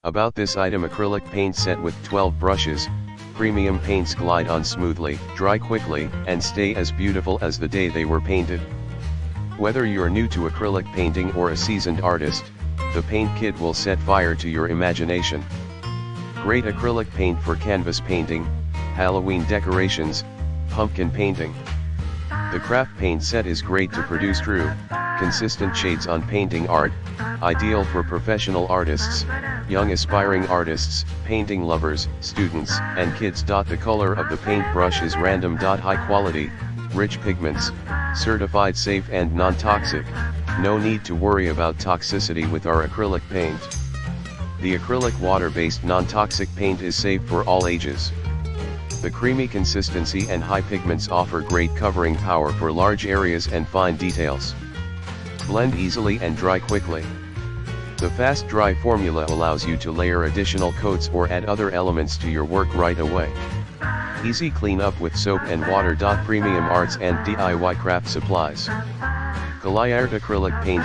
About this item: acrylic paint set with 12 brushes, premium paints glide on smoothly, dry quickly, and stay as beautiful as the day they were painted. Whether you're new to acrylic painting or a seasoned artist, the paint kit will set fire to your imagination. Great acrylic paint for canvas painting, Halloween decorations, pumpkin painting. The craft paint set is great to produce true, consistent shades on painting art, ideal for professional artists, young aspiring artists, painting lovers, students, and kids. The color of the paintbrush is random. High quality, rich pigments, certified safe and non-toxic. No need to worry about toxicity with our acrylic paint. The acrylic water-based non-toxic paint is safe for all ages. The creamy consistency and high pigments offer great covering power for large areas and fine details. Blend easily and dry quickly. The fast dry formula allows you to layer additional coats or add other elements to your work right away. Easy clean up with soap and water. Premium arts and DIY craft supplies. Caliart Acrylic paints